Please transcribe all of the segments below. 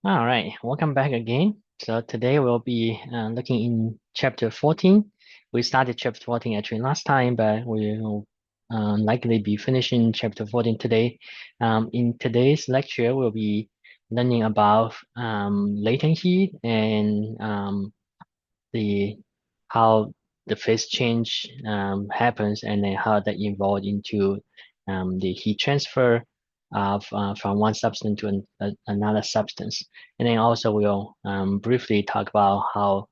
All right, welcome back again. So today we'll be looking in chapter 14. We started chapter 14 actually last time, but we will likely be finishing chapter 14 today. In today's lecture, we'll be learning about latent heat and the how the phase change happens and then how that evolved into the heat transfer of from one substance to another substance. And then also we'll briefly talk about how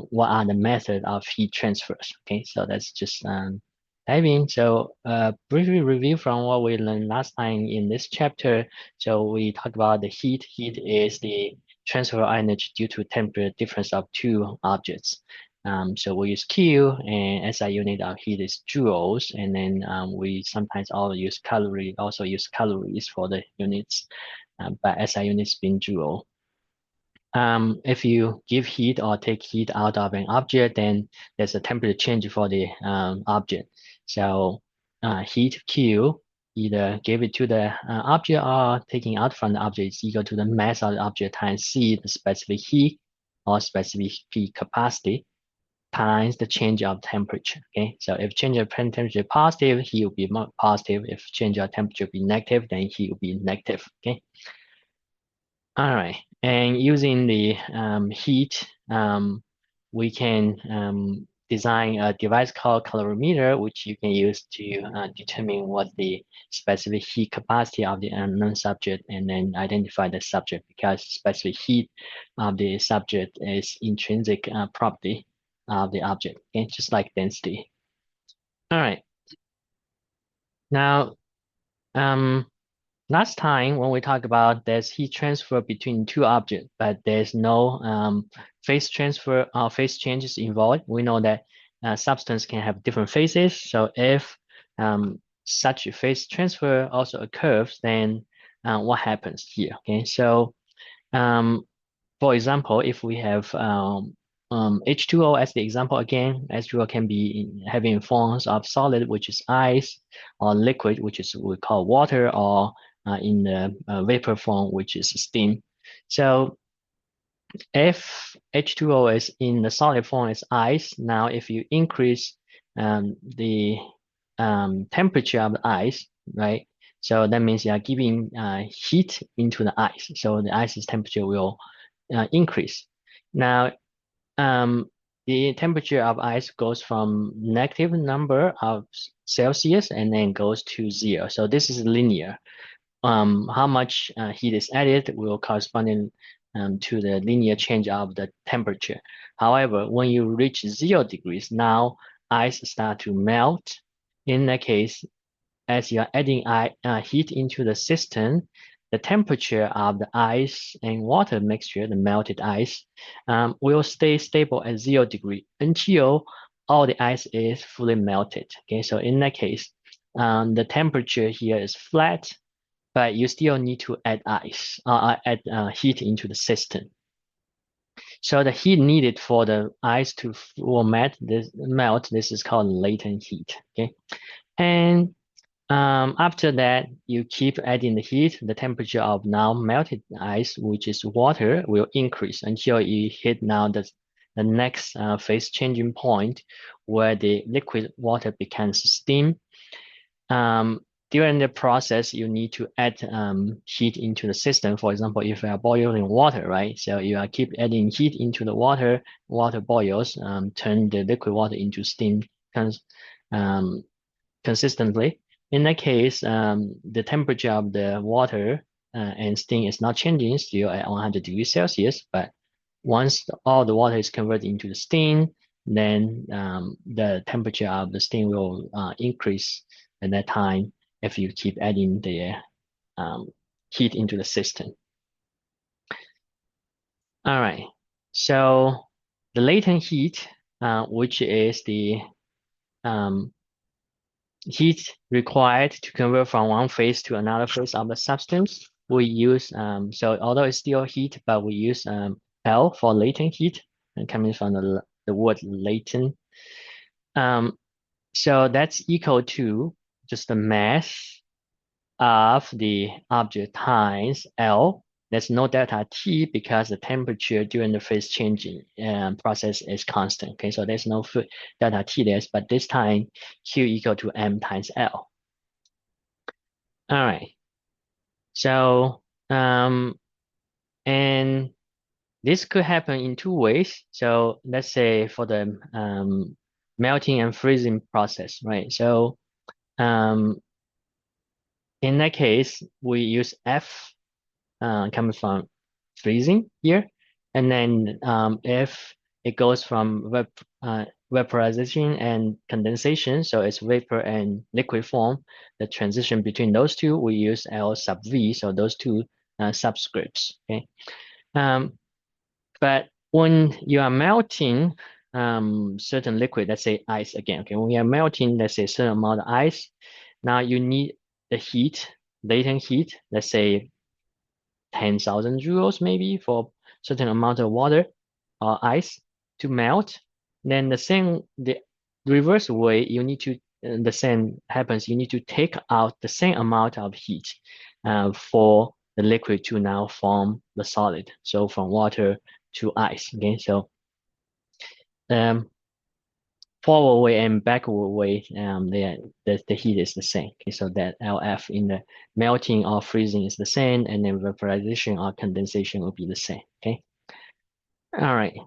what are the method of heat transfers. Okay, so that's just dive in. So briefly review from what we learned last time in this chapter. So we talked about the heat. Heat is the transfer energy due to temperature difference of two objects. So we use Q and SI unit of heat is joules, and then we sometimes also use calories for the units, but SI units being joule. If you give heat or take heat out of an object, then there's a temperature change for the object. So heat Q, either give it to the object or taking out from the object is equal to the mass of the object times C, the specific heat or specific heat capacity times the change of temperature. Okay, so if change of temperature positive, heat will be more positive. If change of temperature be negative, then heat will be negative. Okay. All right, and using the heat, we can design a device called calorimeter, which you can use to determine what the specific heat capacity of the unknown subject, and then identify the subject because specific heat of the subject is intrinsic property of the object. Okay, just like density. All right, now um, last time when we talked about there's heat transfer between two objects, but there's no phase transfer or phase changes involved. We know that substance can have different phases. So if such a phase transfer also occurs, then what happens here? Okay, so um, for example, if we have H2O as the example again, H2O can be having forms of solid, which is ice, or liquid, which is we call water, or in the vapor form, which is steam. So if H2O is in the solid form is ice, now if you increase the temperature of the ice, right? So that means you are giving heat into the ice. So the ice's temperature will increase. Now, um, the temperature of ice goes from negative number of Celsius and then goes to zero. So this is linear. How much heat is added will correspond to the linear change of the temperature. However, when you reach 0 degrees, now ice start to melt. In that case, as you are adding heat into the system, the temperature of the ice and water mixture, the melted ice, will stay stable at 0 degree until all the ice is fully melted. Okay, so in that case, the temperature here is flat, but you still need to add heat into the system. So the heat needed for the ice to melt, this is called latent heat. Okay, and after that, you keep adding the heat. The temperature of now melted ice, which is water, will increase until you hit now the next phase changing point where the liquid water becomes steam. Um, During the process, you need to add heat into the system. For example, if you are boiling water, right? So you are keep adding heat into the water, water boils, turn the liquid water into steam cons um, consistently. In that case, the temperature of the water and steam is not changing, still at 100 degrees Celsius. But once all the water is converted into the steam, then the temperature of the steam will increase at that time if you keep adding the um, heat into the system. All right. So the latent heat, which is the um, heat required to convert from one phase to another phase of the substance. We use, so although it's still heat, but we use L for latent heat, and coming from the word latent. Um, so that's equal to just the mass of the object times L. there's no delta T because the temperature during the phase changing process is constant. Okay, so there's no delta T there, but this time Q equal to M times L. All right. So and this could happen in two ways. So let's say for the melting and freezing process, right? So um, in that case, we use F coming from freezing here, and then if it goes from vaporization and condensation, so it's vapor and liquid form, the transition between those two, we use L sub V, so those two subscripts, okay? Um, but when you are melting certain liquid, let's say ice again, okay, when you are melting, let's say a certain amount of ice, now you need the heat, latent heat, let's say 10,000 joules maybe for certain amount of water or ice to melt. Then the reverse way, you need to, the same happens, you need to take out the same amount of heat for the liquid to now form the solid. So from water to ice, okay? So um, forward way and backward way, the heat is the same. Okay, so that LF in the melting or freezing is the same, and then vaporization or condensation will be the same. Okay. All right.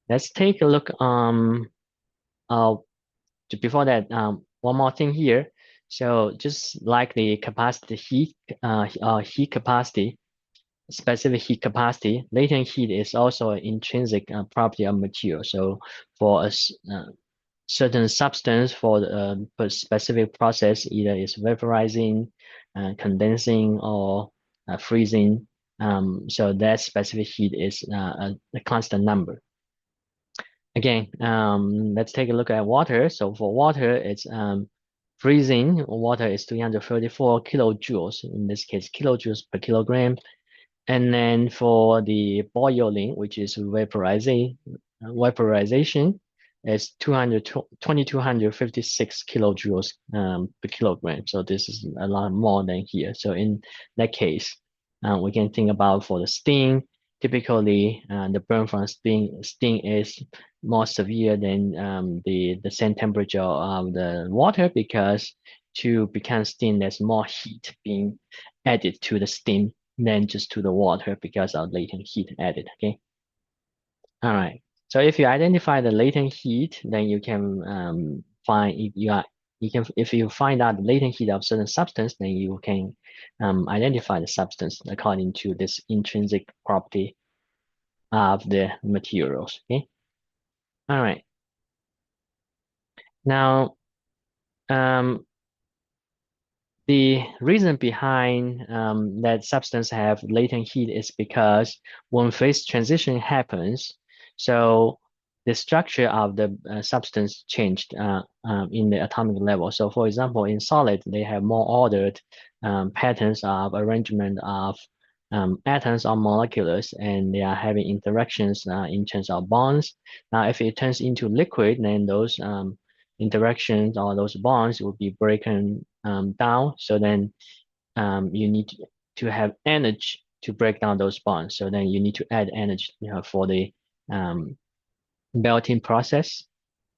Let's take a look. Uh, before that, one more thing here. So just like the capacity heat capacity, specific heat capacity, latent heat is also an intrinsic property of material. So for a certain substance for a specific process, either is vaporizing, condensing, or freezing. So that specific heat is a constant number. Again, let's take a look at water. So for water, it's freezing. Water is 334 kilojoules, in this case, kilojoules per kilogram. And then for the boiling, which is vaporization is 2,256 kilojoules per kilogram. So this is a lot more than here. So in that case, we can think about for the steam. Typically, the burn from steam is more severe than the same temperature of the water because to become steam, there's more heat being added to the steam than just to the water because of latent heat added. Okay. All right. So if you identify the latent heat, then you can find if if you find out the latent heat of certain substance, then you can identify the substance according to this intrinsic property of the materials. Okay. All right. Now, um, the reason behind that substance have latent heat is because when phase transition happens, so the structure of the substance changed in the atomic level. So for example, in solid, they have more ordered patterns of arrangement of atoms or molecules, and they are having interactions in terms of bonds. Now, if it turns into liquid, then those interactions or those bonds will be broken down. So then you need to have energy to break down those bonds. So then you need to add energy, for the um, melting process.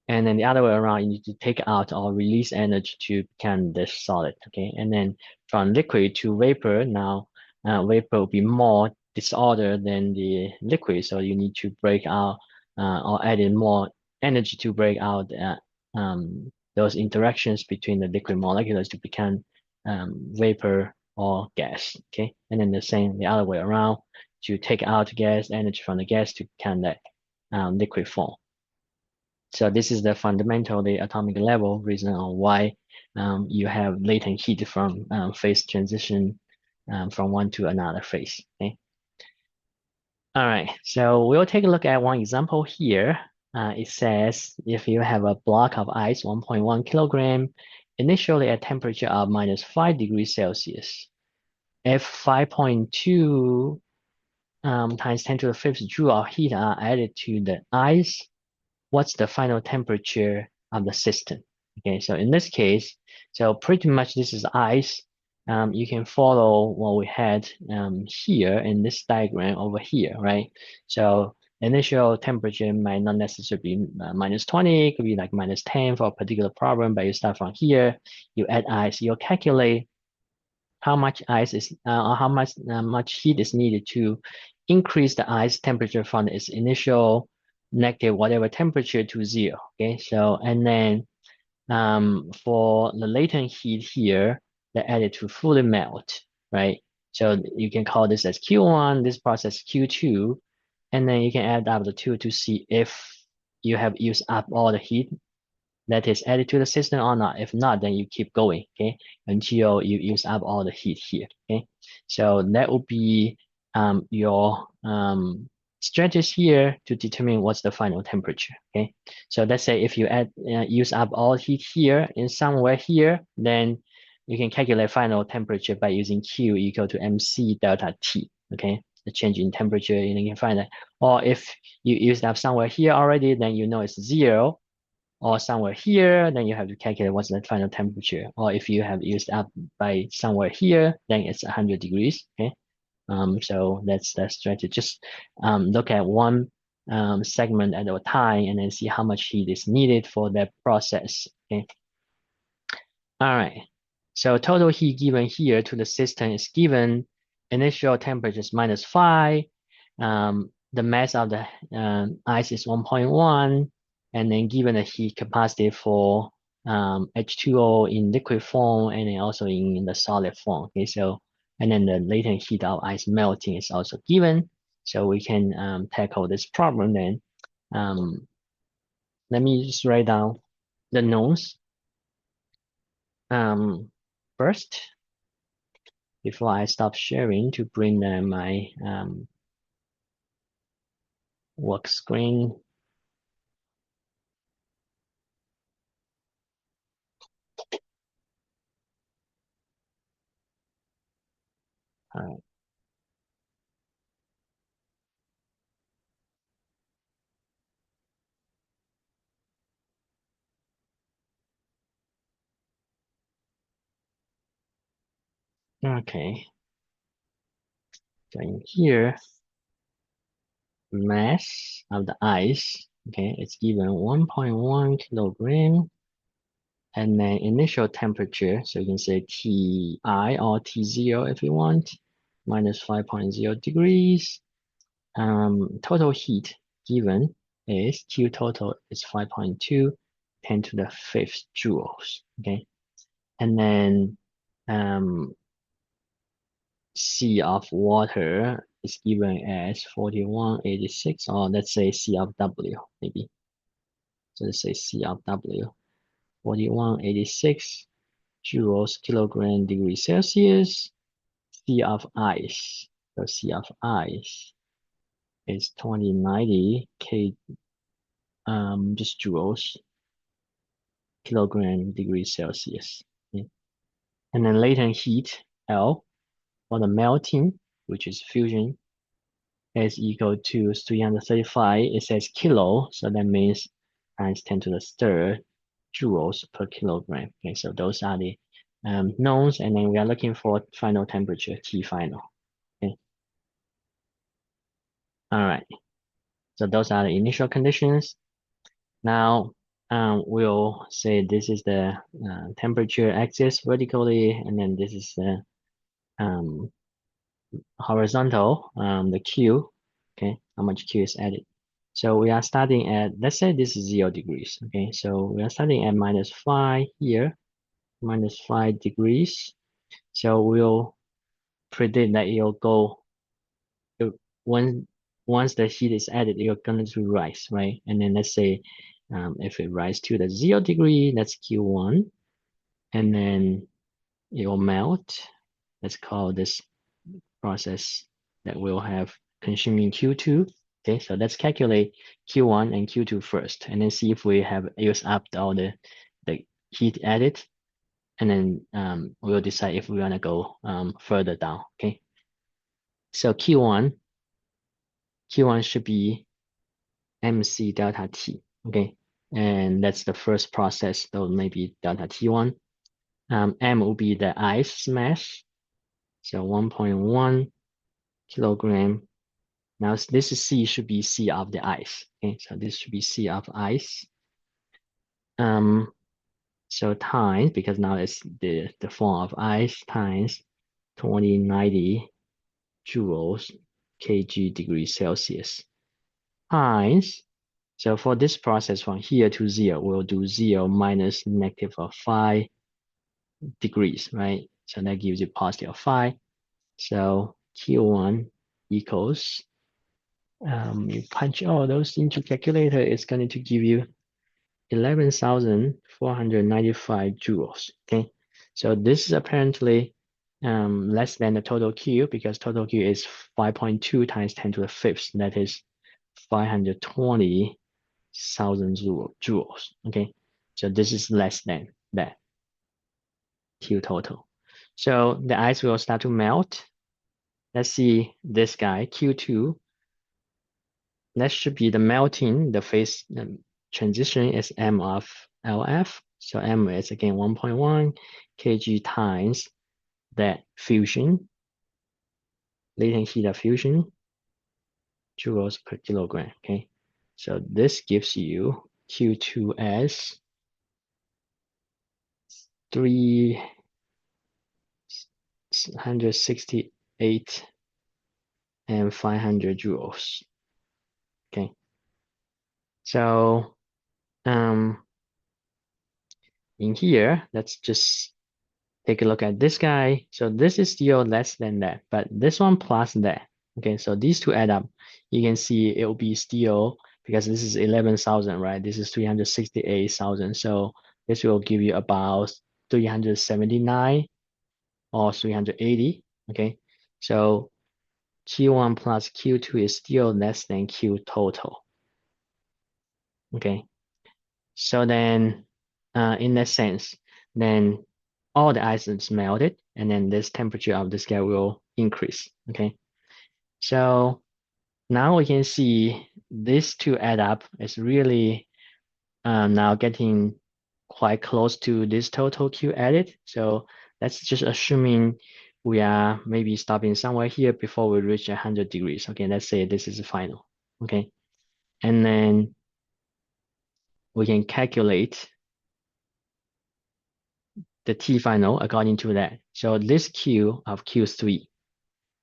And then the other way around, you need to take out or release energy to become this solid. Okay. And then from liquid to vapor, now vapor will be more disordered than the liquid. So you need to break out or add in more energy to break out those interactions between the liquid molecules to become vapor or gas. Okay. And then the same, the other way around, to take out gas, energy from the gas to become that liquid form. So this is the fundamental, the atomic level reason on why you have latent heat from phase transition from one to another phase. Okay. All right. So we'll take a look at one example here. It says if you have a block of ice, 1.1 kilogram, initially at temperature of -5 degrees Celsius, if 5.2 times 10 to the fifth joule of heat are added to the ice, what's the final temperature of the system? Okay, so in this case, so pretty much this is ice. you can follow what we had here in this diagram over here, right? So initial temperature might not necessarily be -20, it could be like -10 for a particular problem, but you start from here, you add ice, you'll calculate how much ice is, or how much heat is needed to increase the ice temperature from its initial negative whatever temperature to zero. Okay, so and then for the latent heat here, they added to fully melt, right? So you can call this as Q1, this process Q2, and then you can add up the two to see if you have used up all the heat that is added to the system or not. If not, then you keep going, okay, until you use up all the heat here, okay. So that would be your strategy here to determine what's the final temperature, okay. So let's say if you use up all heat here in somewhere here, then you can calculate final temperature by using Q equal to MC delta T, okay. The change in temperature, and you can find that. Or if you used up somewhere here already, then you know it's zero, or somewhere here, then you have to calculate what's the final temperature. Or if you have used up by somewhere here, then it's 100 degrees. Okay. So that's the strategy. Just look at one segment at a time and then see how much heat is needed for that process. Okay. All right. So total heat given here to the system is given initial temperature is -5. The mass of the ice is 1.1, and then given the heat capacity for H2O in liquid form and then also in the solid form. Okay, so and then the latent heat of ice melting is also given. So we can tackle this problem then. Um, Let me just write down the knowns first before I stop sharing to bring my work screen. All right. Okay. So in here, mass of the ice, okay, it's given 1.1 kilogram, and then initial temperature, so you can say Ti or T0 if you want, -5.0 degrees. Total heat given is Q total is 5.2, 10 to the fifth joules, okay? And then C of water is given as 4186, or let's say C of W, maybe. So let's say C of W, 4186 joules kilogram degree Celsius. C of ice, so C of ice is 2090 K, just joules kilogram degree Celsius. Okay. And then latent heat, L, for the melting, which is fusion, is equal to 335. It says kilo, so that means times 10 to the third joules per kilogram. Okay, so those are the knowns, and then we are looking for final temperature, T final. Okay, all right. So those are the initial conditions. Now we'll say this is the temperature axis vertically, and then this is the um, horizontal, the Q, okay, how much Q is added. So we are starting at, let's say this is 0 degrees, okay, so we are starting at -5 here, -5 degrees. So we'll predict that it'll go, it, when, once the heat is added, it's going to rise, right? And then let's say if it rises to the 0 degree, that's Q1, and then it will melt. Let's call this process that will have consuming Q2. Okay, so let's calculate Q1 and Q2 first, and then see if we have used up all the heat added, and then we'll decide if we want to go further down. Okay, so Q1 should be MC delta T. Okay, and that's the first process, so maybe delta T1. M will be the ice mass. So 1.1 kilogram. Now this is C should be C of the ice. Okay, so this should be C of ice. So times, because now it's the form of ice, times 2090 joules kg degrees Celsius times. So for this process from here to 0, we'll do 0 minus negative of 5 degrees, right? So that gives you positive of 5. So Q1 equals, you punch all those into calculator, it's going to give you 11,495 joules. Okay, so this is apparently less than the total Q, because total Q is 5.2 times 10 to the fifth. That is 520,000 joules. Okay, so this is less than that Q total. So the ice will start to melt. Let's see this guy, Q2. That should be the melting, the phase transition is M of LF. So M is again 1.1 kg times that fusion, latent heat of fusion, joules per kilogram. Okay, so this gives you Q2 as 368 and 500 joules. Okay, so in here, let's just take a look at this guy. So this is still less than that, but this one plus that. Okay, so these two add up. You can see it will be still, because this is 11,000, right? This is 368,000. So this will give you about 379 or 380. Okay, so Q1 plus Q2 is still less than Q total. Okay, so then in that sense, then all the ice is melted, and then this temperature of this guy will increase. Okay, so now we can see these two add up is really now getting quite close to this total Q added. So that's just assuming we are maybe stopping somewhere here before we reach 100 degrees. Okay, let's say this is the final. Okay, and then we can calculate the T final according to that. So this Q of Q3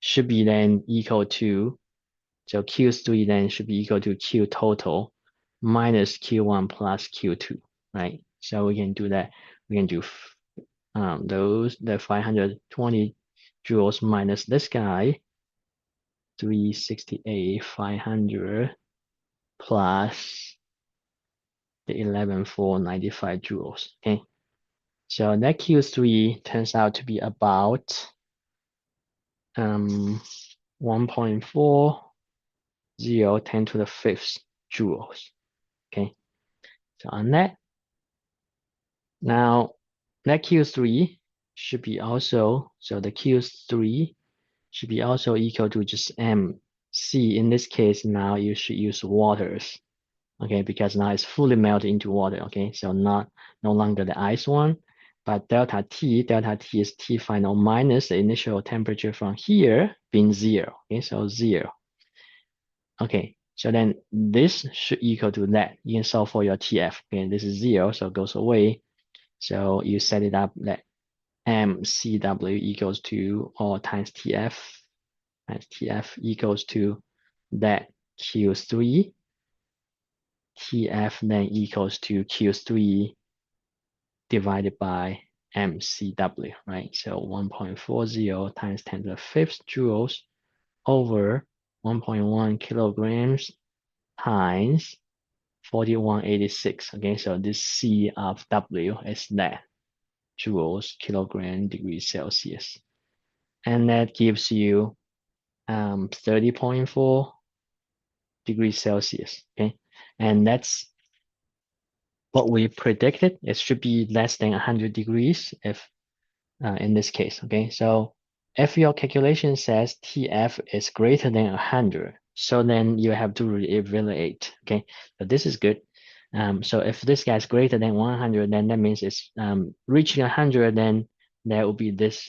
should be then equal to, so Q3 then should be equal to Q total minus Q1 plus Q2, right? So we can do that. We can do the 520 joules minus this guy, 368, 500 plus the 11,495 joules, okay? So that Q3 turns out to be about 1.40 10 to the fifth joules. Okay, so on that, now that Q3 should be also, so the Q3 should be also equal to just MC. In this case, now you should use waters. Okay, because now it's fully melted into water. Okay, so no longer the ice one, but delta T is T final minus the initial temperature from here being 0. Okay, so 0. Okay, so then this should equal to that. You can solve for your TF. Okay, this is 0, so it goes away. So you set it up that MCW equals to, or times TF equals to that Q3. TF then equals to Q3 divided by MCW, right? So 1.40 times 10 to the fifth joules over 1.1 kilograms times 4186. Okay, so this C of W is that joules kilogram degrees Celsius. And that gives you 30.4 degrees Celsius. Okay, and that's what we predicted. It should be less than 100 degrees if in this case. Okay, so if your calculation says TF is greater than 100, so then you have to reevaluate. Okay, so this is good. So if this guy is greater than 100, then that means it's reaching 100, then there will be this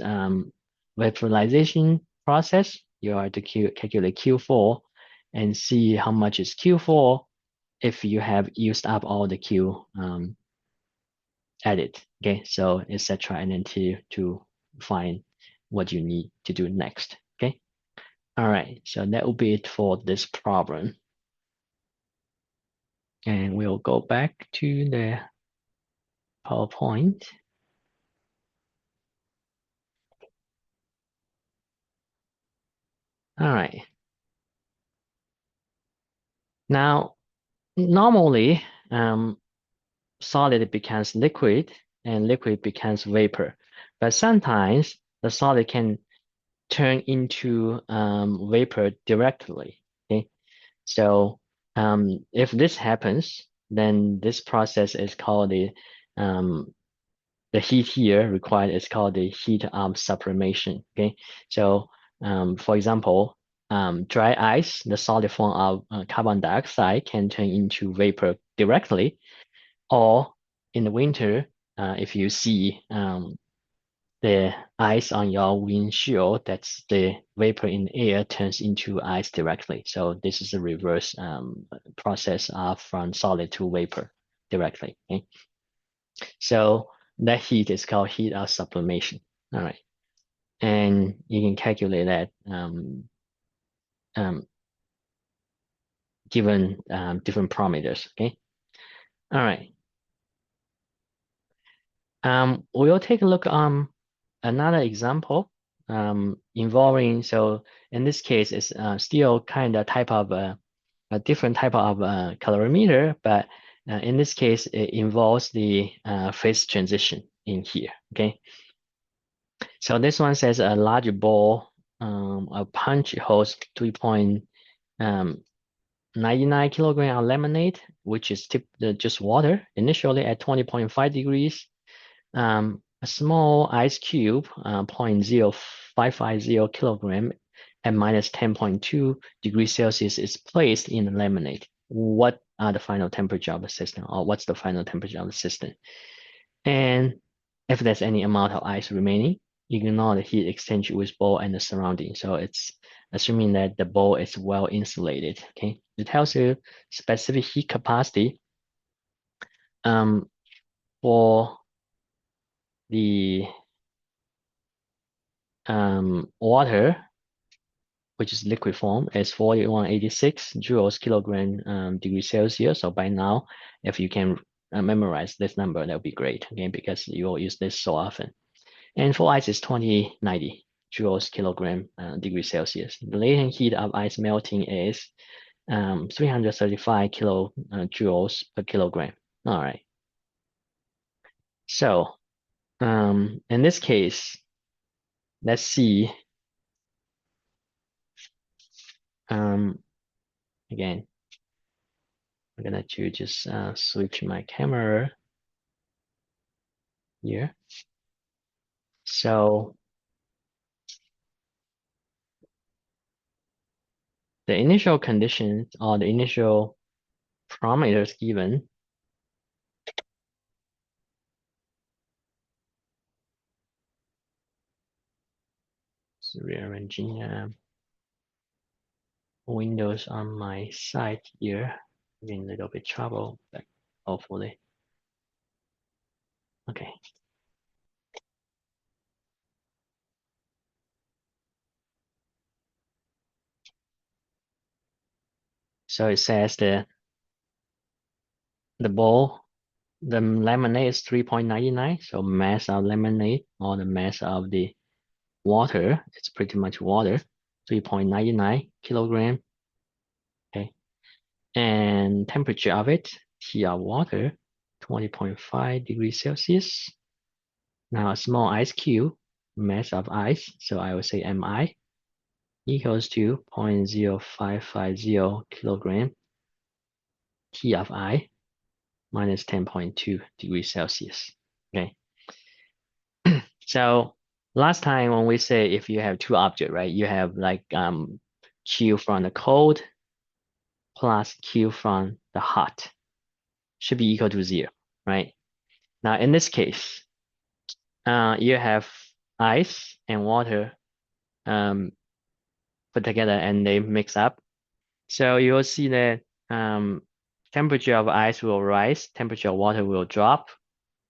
vaporization process. You are to calculate Q4 and see how much is Q4 if you have used up all the Q added. Okay, so etc. And then to find what you need to do next. Okay. All right, so that will be it for this problem. And we'll go back to the PowerPoint. All right. Now, normally, solid becomes liquid and liquid becomes vapor. But sometimes the solid can turn into vapor directly. Okay. So if this happens, then this process is called the heat here required is called the heat of sublimation. Okay, so for example, dry ice, the solid form of carbon dioxide, can turn into vapor directly, or in the winter, if you see the ice on your windshield, that's the vapor in the air turns into ice directly. So this is a reverse process from solid to vapor directly. Okay? So that heat is called heat of sublimation. All right. And you can calculate that um, given different parameters. Okay. All right. We'll take a look another example involving, so in this case, it's still kind of type of a different type of calorimeter, but in this case, it involves the phase transition in here. Okay. So this one says a large ball, a punch holds 3.99 kilogram of lemonade, which is just water, initially at 20.5 degrees. A small ice cube, 0.0550 kilogram at minus 10.2 degrees Celsius is placed in the lemonade. What are the final temperature of the system, or what's the final temperature of the system? And if there's any amount of ice remaining, ignore the heat exchange with bowl and the surrounding. So it's assuming that the bowl is well insulated. Okay, it tells you specific heat capacity for the water, which is liquid form, is 4186 joules kilogram degree Celsius. So by now, if you can memorize this number, that would be great. Okay, because you will use this so often. And for ice is 2090 joules kilogram degree Celsius. The latent heat of ice melting is 335 kilojoules per kilogram. All right. So in this case, let's see. Again, I'm gonna just switch my camera here. So the initial conditions or the initial parameters given rearranging windows on my side here. Having a little bit trouble, but hopefully. Okay. So it says the bowl, the lemonade is 3.99. So mass of lemonade or the mass of the water, it's pretty much water, 3.99 kilogram. Okay. And temperature of it, T of water, 20.5 degrees Celsius. Now a small ice cube, mass of ice, so I will say Mi, equals to 0.0550 kilogram T of I minus 10.2 degrees Celsius. Okay. So last time when we say if you have two objects, right, you have like Q from the cold plus Q from the hot. should be equal to 0, right? Now, in this case, you have ice and water um, put together and they mix up. So you will see that temperature of ice will rise, temperature of water will drop.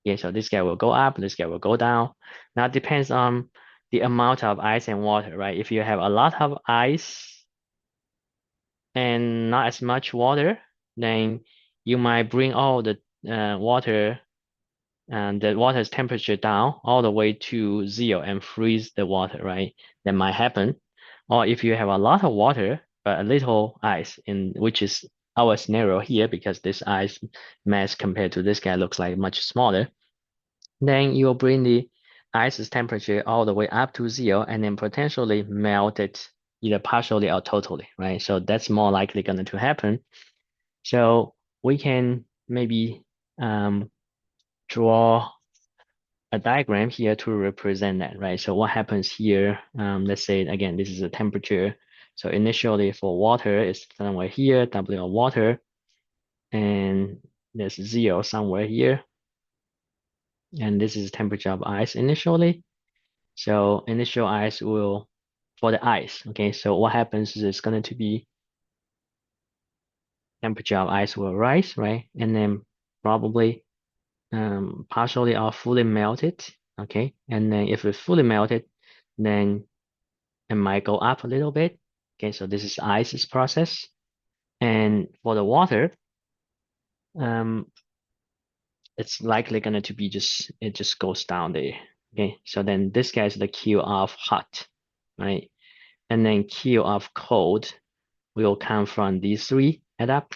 Okay, so this guy will go up, this guy will go down. Now it depends on the amount of ice and water, right? If you have a lot of ice and not as much water, then you might bring all the water and the water's temperature down all the way to 0 and freeze the water, right? That might happen. Or if you have a lot of water but a little ice, in which is our scenario here, because this ice mass compared to this guy looks like much smaller, then you'll bring the ice's temperature all the way up to 0 and then potentially melt it either partially or totally, right? So that's more likely going to happen. So we can maybe draw a diagram here to represent that, right? So what happens here, let's say, again, this is a temperature. So initially for water, it's somewhere here, W of water, and there's 0 somewhere here. And this is temperature of ice initially. So initial ice will, for the ice, okay, so what happens is it's going to be temperature of ice will rise, right? And then probably partially or fully melted, okay? And then if it's fully melted, then it might go up a little bit. Okay, so this is ice's process. And for the water, um, it's likely going to be it just goes down there. Okay, so then this guy is the Q of hot, right? And then Q of cold will come from these three add up.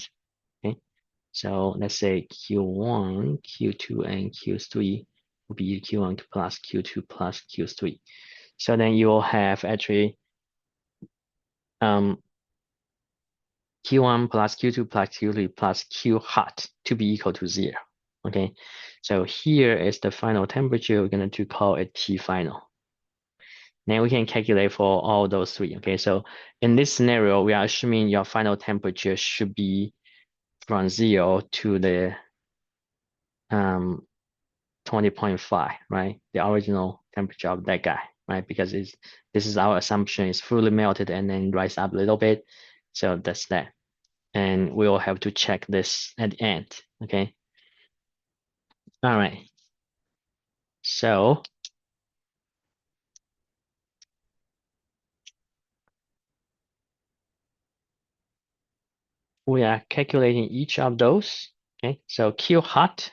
Okay, so let's say Q1, Q2, and Q3 will be Q1 plus Q2 plus Q3. So then you will have actually um, Q1 plus Q2 plus Q3 plus Q hot to be equal to 0. Okay, so here is the final temperature. We're going to call it T final. Then we can calculate for all those three. Okay, so in this scenario, we are assuming your final temperature should be from 0 to the 20.5, right? The original temperature of that guy, right? Because this is our assumption, it's fully melted and then rise up a little bit. So that's that. And we'll have to check this at the end, okay? All right. So we are calculating each of those, okay? So Q hot,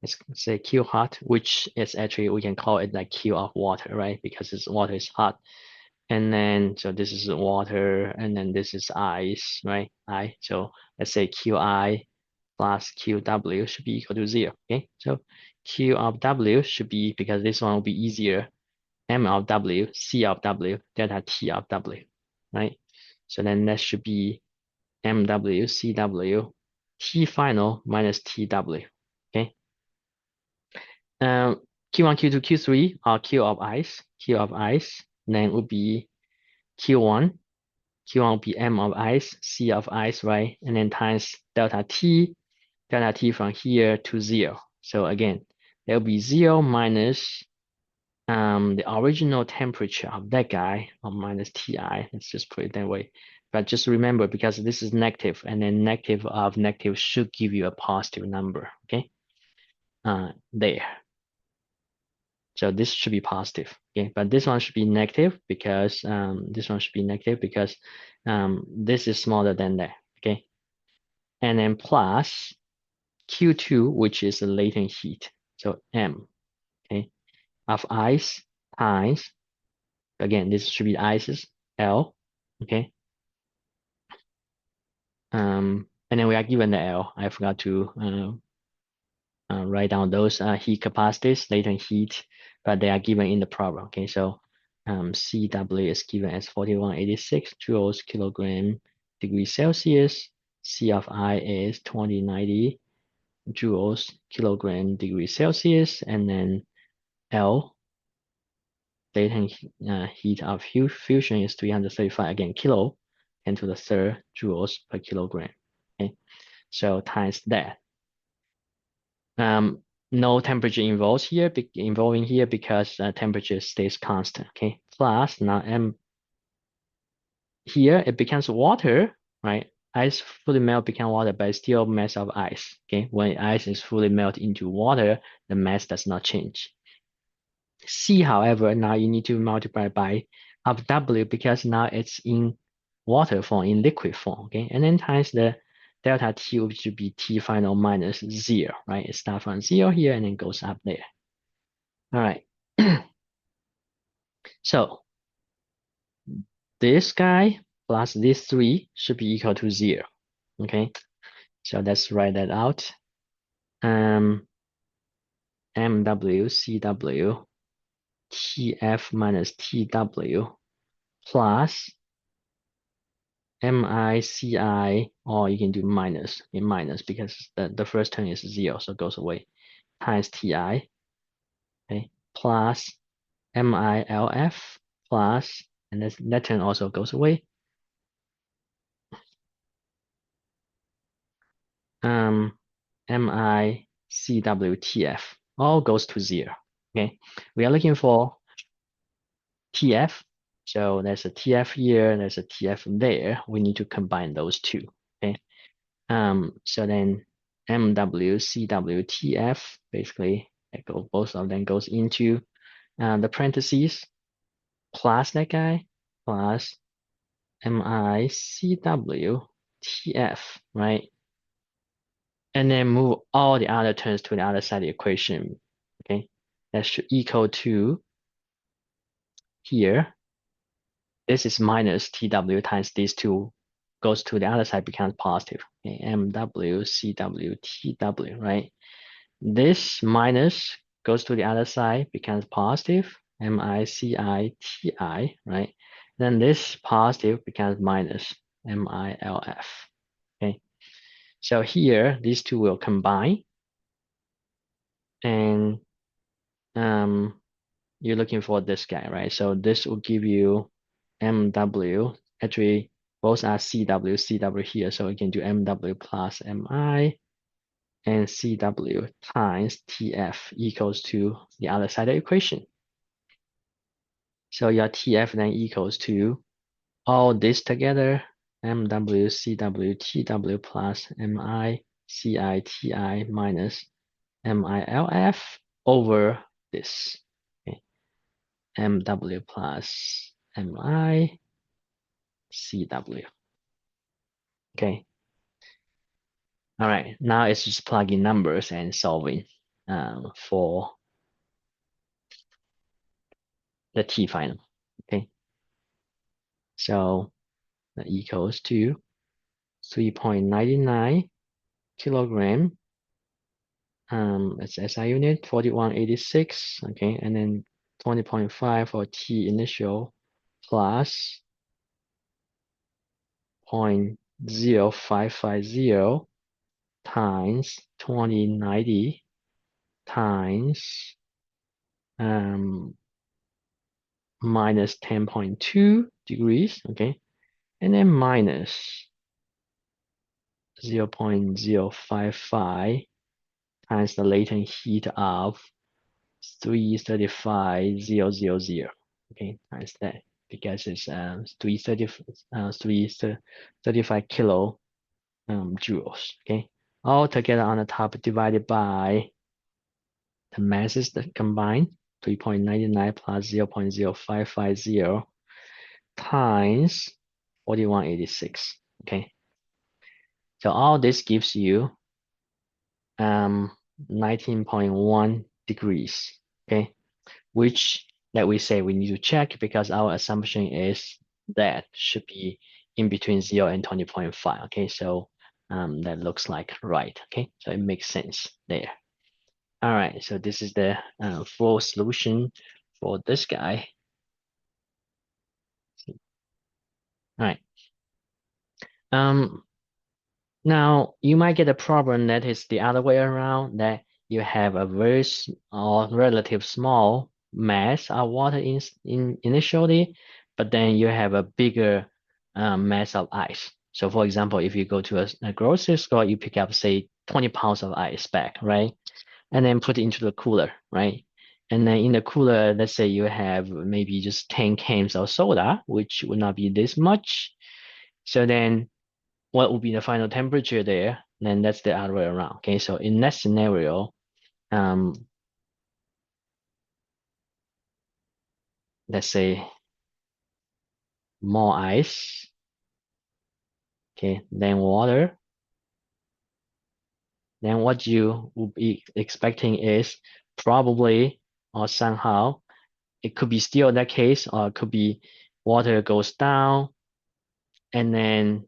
let's say Q hot, which is actually, we can call it like Q of water, right? Because this water is hot. And then, so this is water, and then this is ice, right? I, so let's say Qi plus Qw should be equal to 0, okay? So Q of W should be, because this one will be easier, M of W, C of W, delta T of W, right? So then that should be MW, CW, T final minus TW, okay? Q1, Q2, Q3 are Q of ice, then would be Q1, Q1 will be M of ice, C of ice, right? And then times delta T from here to 0. So again, there will be 0 minus the original temperature of that guy, or minus Ti. Let's just put it that way. But just remember, because this is negative, and then negative of negative should give you a positive number, okay? There. So this should be positive, okay? But this one should be negative because this one should be negative because this is smaller than that, okay? And then plus Q2, which is the latent heat. So M, okay, of ice times, again, this should be ices, L, okay? And then we are given the L. I forgot to write down those heat capacities, latent heat, but they are given in the problem, okay? So CW is given as 4186 joules kilogram degree Celsius. C of I is 2090 joules kilogram degree Celsius, and then L, latent heat of fusion is 335, again, kilo, 10 to the third joules per kilogram. Okay, so times that. Um, no temperature involving here because temperature stays constant. Okay, plus now M here it becomes water, right? Ice fully melt become water, but it's still mass of ice. Okay, when ice is fully melt into water, the mass does not change. C, however, now you need to multiply by of W because now it's in water form, in liquid form, okay? And then times the delta T, which would be T final minus 0, right? It starts from 0 here and then goes up there. All right. So this guy plus this 3 should be equal to 0, okay? So let's write that out. MW, CW, TF minus TW plus MICI, or you can do minus in minus because the first term is 0, so it goes away, times TI, okay, plus MILF plus, and that term also goes away, MICWTF, all goes to 0, okay. We are looking for TF, so there's a TF here, there's a TF there. We need to combine those two, okay. So then MWCWTF basically both of them goes into the parentheses plus that guy plus MICWTF, right? And then move all the other terms to the other side of the equation. Okay, that should equal to here. This is minus TW times these two goes to the other side becomes positive. Okay, MWCWTW, right? This minus goes to the other side, becomes positive, MICITI, right? Then this positive becomes minus, MILF, okay? So here, these two will combine, and you're looking for this guy, right? So this will give you MW, actually, both are CW here, so we can do MW plus MI, and CW times TF equals to the other side of the equation. So your TF then equals to all this together, MW, CW, TW plus MI, CI, TI minus MILF over this. Okay. MW plus MI, CW. Okay. All right. Now it's just plugging numbers and solving for the T final. Okay. So that equals to 3.99 kilogram. It's SI unit 4186. Okay, and then 20.5 for T initial plus 0.0550 times 2090 times minus 10.2 degrees. Okay, and then minus 0.055 times the latent heat of 335,000. Okay, times that because it's 335 kilo joules. Okay, all together on the top divided by the masses that combined 3.99 plus 0.0550 times 4186. Okay, so all this gives you 19.1 degrees. Okay, which that we say we need to check because our assumption is that should be in between 0 and 20.5. Okay, so that looks like right. Okay, so it makes sense there. All right, so this is the full solution for this guy. All right. Um, Now you might get a problem that is the other way around, that you have a very or relative small mass of water in initially, but then you have a bigger mass of ice. So for example, if you go to a grocery store, you pick up say 20 pounds of ice back, right? and then put it into the cooler, right? And then in the cooler, let's say you have maybe just 10 cans of soda, which would not be this much. So then what would be the final temperature there? Then that's the other way around. Okay, so in that scenario, um, let's say more ice, okay, then water, then what you would be expecting is probably or somehow it could be still that case, or it could be water goes down and then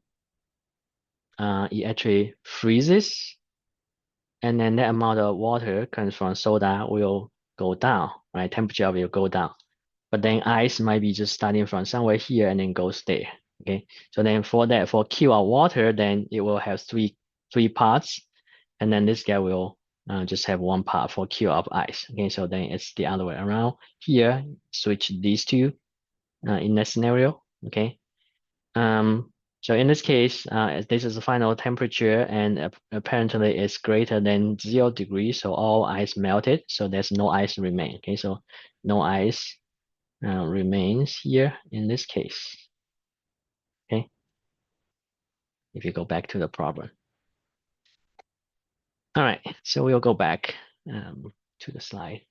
it actually freezes, and then that amount of water comes from soda will go down, right? Temperature will go down. But then ice might be just starting from somewhere here and then goes there. Okay. So then for that, for Q of water, then it will have three parts. And then this guy will just have one part for Q of ice. Okay. So then it's the other way around. Here, switch these two in that scenario. Okay. Um, so in this case, this is the final temperature, and apparently it's greater than 0 degrees, so all ice melted, so there's no ice remain. Okay, so no ice remains here in this case. Okay, if you go back to the problem. All right, so we'll go back to the slide.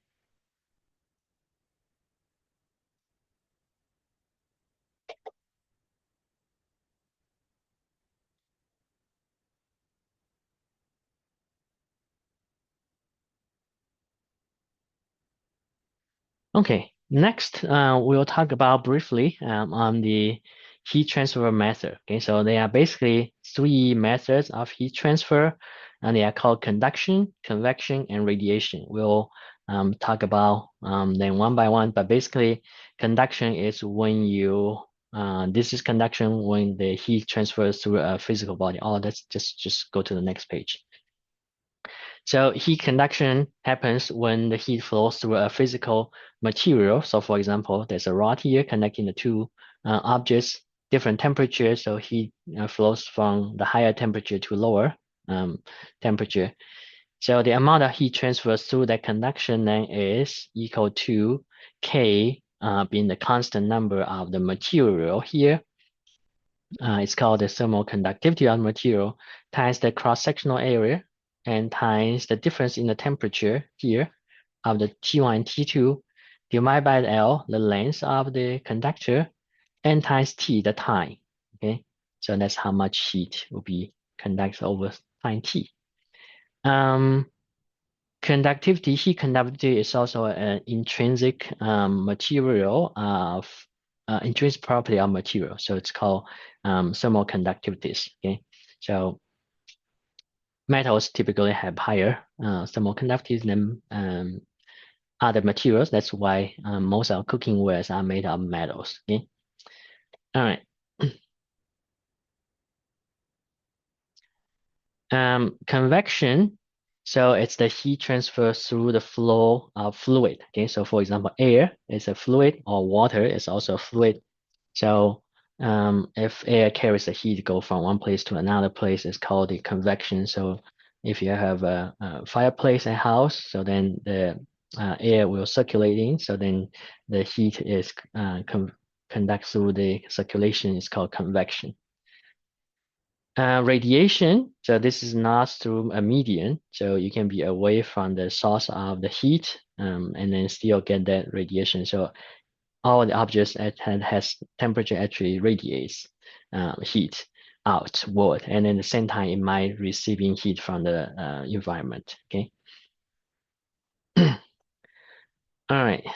Okay, next we'll talk about briefly on the heat transfer method. Okay, so there are basically three methods of heat transfer, and they are called conduction, convection, and radiation. We'll talk about them one by one, but basically conduction is when you this is conduction when the heat transfers through a physical body. Oh, let's just go to the next page. So heat conduction happens when the heat flows through a physical material. So for example, there's a rod here connecting the two objects, different temperatures. So heat flows from the higher temperature to lower temperature. So the amount of heat transfers through that conduction then is equal to K being the constant number of the material here. It's called the thermal conductivity of the material times the cross-sectional area and times the difference in the temperature here of the T1 and T2 divided by L, the length of the conductor, and times T, the time. Okay, so that's how much heat will be conducted over time T. Conductivity, heat conductivity is also an intrinsic material of intrinsic property of material. So it's called thermal conductivities. Okay, so metals typically have higher thermal conductivity than other materials. That's why most of cooking wares are made of metals. Okay, all right. Convection, so it's the heat transfer through the flow of fluid. Okay, so for example, air is a fluid, or water is also a fluid. So if air carries the heat go from one place to another place, it's called the convection. So if you have a fireplace in a house, so then the air will circulate in. So then the heat is conduct through the circulation is called convection. Radiation, so this is not through a medium, so you can be away from the source of the heat and then still get that radiation. So all the objects that has temperature actually radiates heat outward, and at the same time it might receiving heat from the environment. Okay. All right.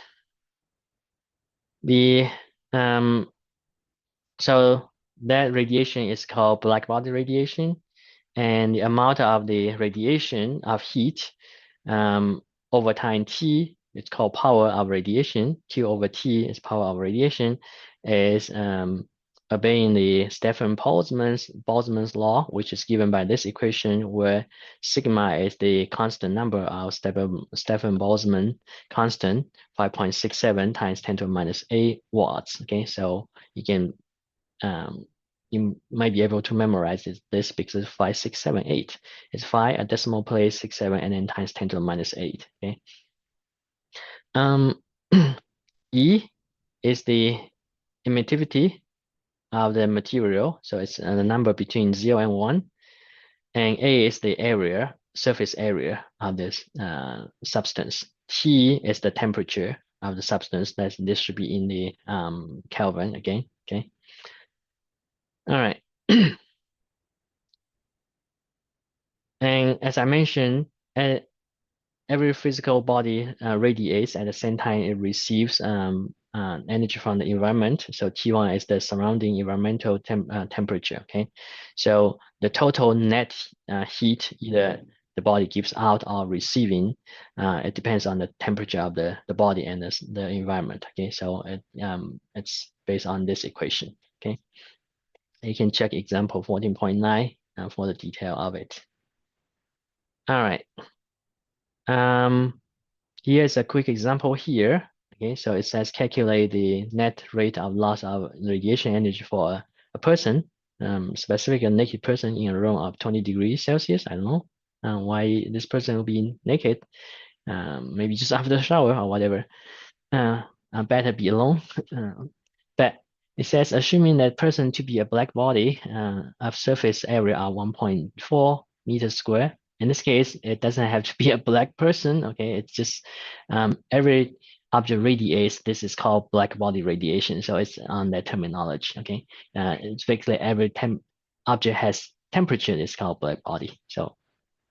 The so that radiation is called black body radiation, and the amount of the radiation of heat over time T, it's called power of radiation. Q over T is power of radiation, is obeying the Boltzmann's law, which is given by this equation, where sigma is the constant number of Stefan-Boltzmann constant, 5.67 times 10 to the minus 8 watts. Okay, so you can you might be able to memorize this because it's 5, 6, 7, 8. It's 5, a decimal place, 6, 7, and then times 10 to the minus 8. Okay. Um, E is the emissivity of the material. So it's the number between 0 and 1. And A is the area, surface area of this substance. T is the temperature of the substance. This should be in the Kelvin again. Okay. All right. And as I mentioned, every physical body radiates at the same time it receives energy from the environment. So T1 is the surrounding environmental temperature. Okay, so the total net heat either the body gives out or receiving, it depends on the temperature of the body and the environment. Okay, so it's based on this equation. Okay, you can check example 14.9 for the detail of it. All right. Here's a quick example here. Okay, so it says calculate the net rate of loss of radiation energy for a person, specific a naked person in a room of 20 degrees Celsius. I don't know why this person will be naked. Maybe just after the shower or whatever. Better be alone. But it says assuming that person to be a black body of surface area of 1.4 meters square. In this case, it doesn't have to be a black person. Okay, it's just every object radiates. This is called black body radiation. So it's on that terminology. Okay, it's basically every object has temperature. It's called black body. So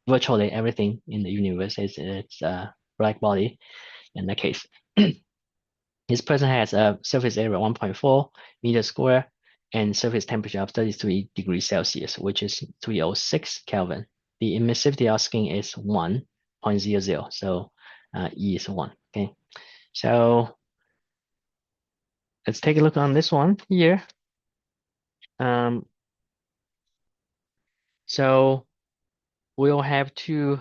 virtually everything in the universe is it's black body in that case. This person has a surface area 1.4 meters square and surface temperature of 33 degrees Celsius, which is 306 Kelvin. The emissivity of skin is 1.00, so E is 1. Okay, so let's take a look on this one here. Um, so we'll have to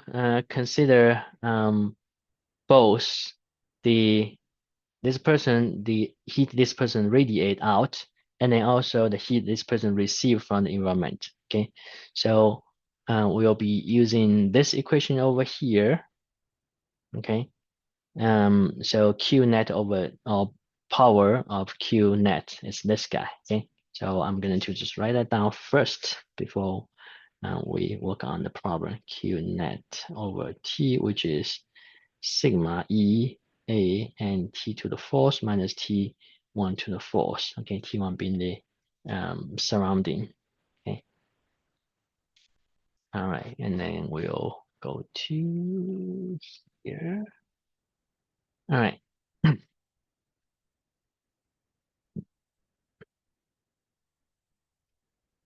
consider both the the heat this person radiate out, and then also the heat this person receive from the environment. Okay, so we'll be using this equation over here. Okay, so Q net over or power of Q net is this guy. Okay, so I'm going to just write that down first before we work on the problem. Q net over T, which is sigma E A and T to the fourth minus T1 to the fourth. Okay, T1 being the surrounding. Okay. All right, and then we'll go to here. All right.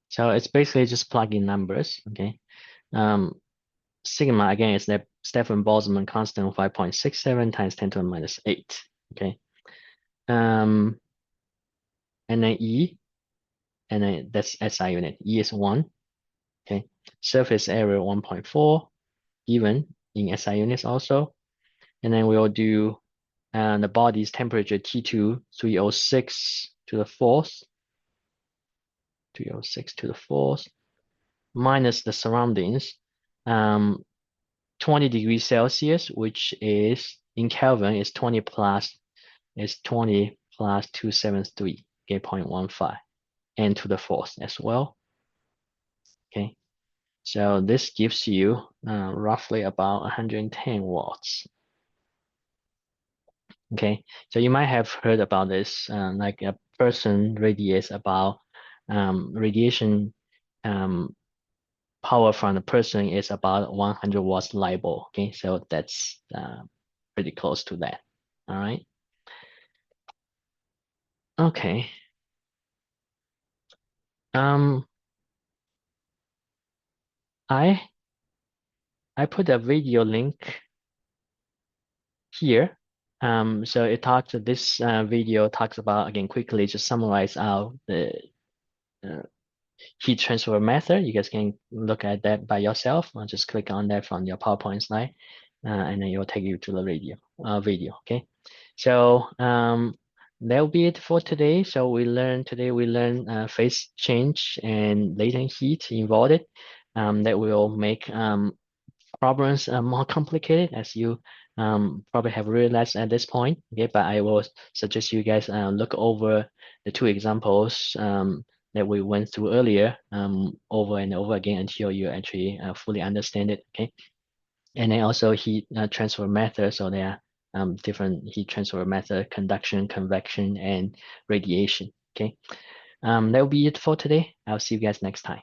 So it's basically just plugging numbers. Okay. Um, sigma again is the Stefan Boltzmann constant 5.67 times 10 to the minus 8. Okay. And then E, and then that's SI unit. E is 1. Okay. Surface area 1.4, even in SI units also. And then we'll do the body's temperature T2 306 to the fourth, 306 to the fourth, minus the surroundings, 20 degrees Celsius, which is in Kelvin is 20 plus 273, okay, 0.15, and to the fourth as well. Okay, so this gives you roughly about 110 watts. Okay, so you might have heard about this, like a person radiates about radiation power from the person is about 100 watts LIBO. Okay, so that's pretty close to that. All right. Okay. Um, I I put a video link here. So this video talks about, again, quickly just summarize out the uh, heat transfer method. You guys can look at that by yourself. I'll just click on that from your PowerPoint slide, and then it will take you to the video. Okay. So that'll be it for today. So we learn phase change and latent heat involved. That will make problems more complicated, as you probably have realized at this point. Okay, but I will suggest you guys look over the two examples that we went through earlier over and over again until you actually fully understand it. Okay, and then also heat transfer method. So there are different heat transfer method: conduction, convection, and radiation. Okay, that will be it for today. I'll see you guys next time.